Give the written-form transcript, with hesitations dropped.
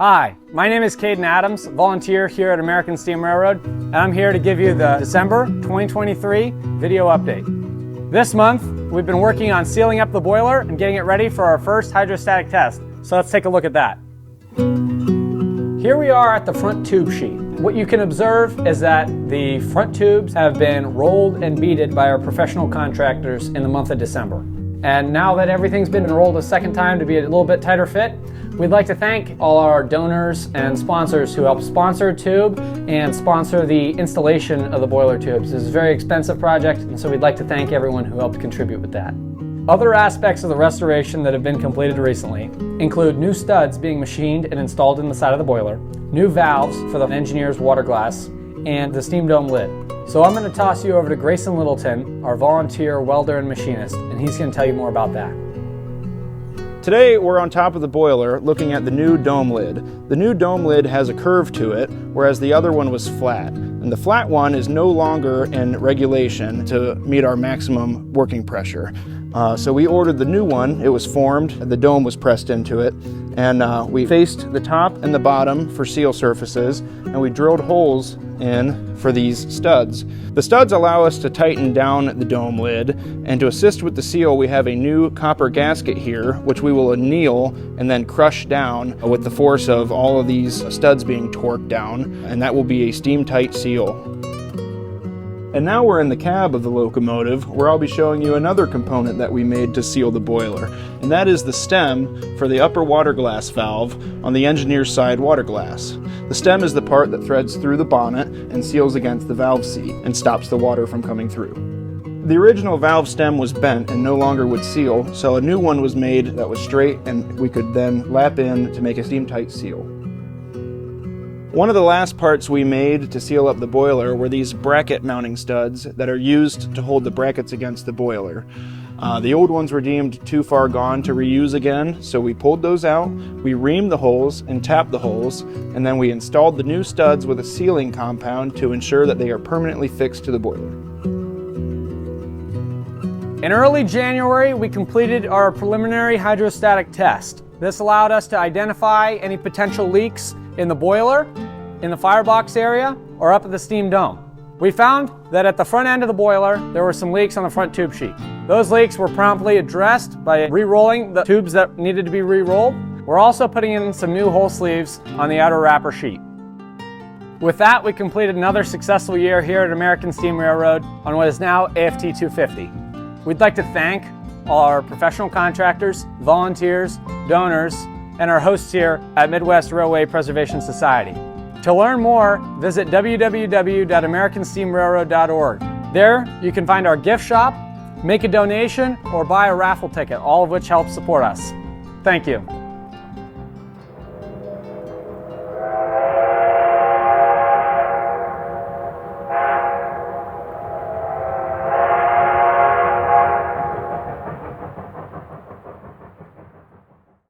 Hi, my name is Caden Adams, volunteer here at American Steam Railroad, and I'm here to give you the December 2023 video update. This month, we've been working on sealing up the boiler and getting it ready for our first hydrostatic test. So let's take a look at that. Here we are at the front tube sheet. What you can observe is that the front tubes have been rolled and beaded by our professional contractors in the month of December. And now that everything's been rolled a second time to be a little bit tighter fit, we'd like to thank all our donors and sponsors who helped sponsor tube and sponsor the installation of the boiler tubes. This is a very expensive project, and so we'd like to thank everyone who helped contribute with that. Other aspects of the restoration that have been completed recently include new studs being machined and installed in the side of the boiler, new valves for the engineer's water glass, and the steam dome lid. So I'm going to toss you over to Grayson Littleton, our volunteer welder and machinist, and he's going to tell you more about that. Today we're on top of the boiler looking at the new dome lid. The new dome lid has a curve to it, whereas the other one was flat. And the flat one is no longer in regulation to meet our maximum working pressure. So we ordered the new one. It was formed, the dome was pressed into it, and we faced the top and the bottom for seal surfaces, and we drilled holes in for these studs. The studs allow us to tighten down the dome lid, and to assist with the seal we have a new copper gasket here, which we will anneal and then crush down with the force of all of these studs being torqued down, and that will be a steam tight seal. And now we're in the cab of the locomotive, where I'll be showing you another component that we made to seal the boiler, and that is the stem for the upper water glass valve on the engineer's side water glass. The stem is the part that threads through the bonnet and seals against the valve seat and stops the water from coming through. The original valve stem was bent and no longer would seal, so a new one was made that was straight and we could then lap in to make a steam tight seal. One of the last parts we made to seal up the boiler were these bracket mounting studs that are used to hold the brackets against the boiler. The old ones were deemed too far gone to reuse again, so we pulled those out, we reamed the holes and tapped the holes, and then we installed the new studs with a sealing compound to ensure that they are permanently fixed to the boiler. In early January, we completed our preliminary hydrostatic test. This allowed us to identify any potential leaks in the boiler, in the firebox area, or up at the steam dome. We found that at the front end of the boiler, there were some leaks on the front tube sheet. Those leaks were promptly addressed by re-rolling the tubes that needed to be re-rolled. We're also putting in some new hole sleeves on the outer wrapper sheet. With that, we completed another successful year here at American Steam Railroad on what is now AFT 250. We'd like to thank all our professional contractors, volunteers, donors, and our hosts here at Midwest Railway Preservation Society. To learn more, visit www.americansteamrailroad.org. There, you can find our gift shop, make a donation, or buy a raffle ticket, all of which helps support us. Thank you.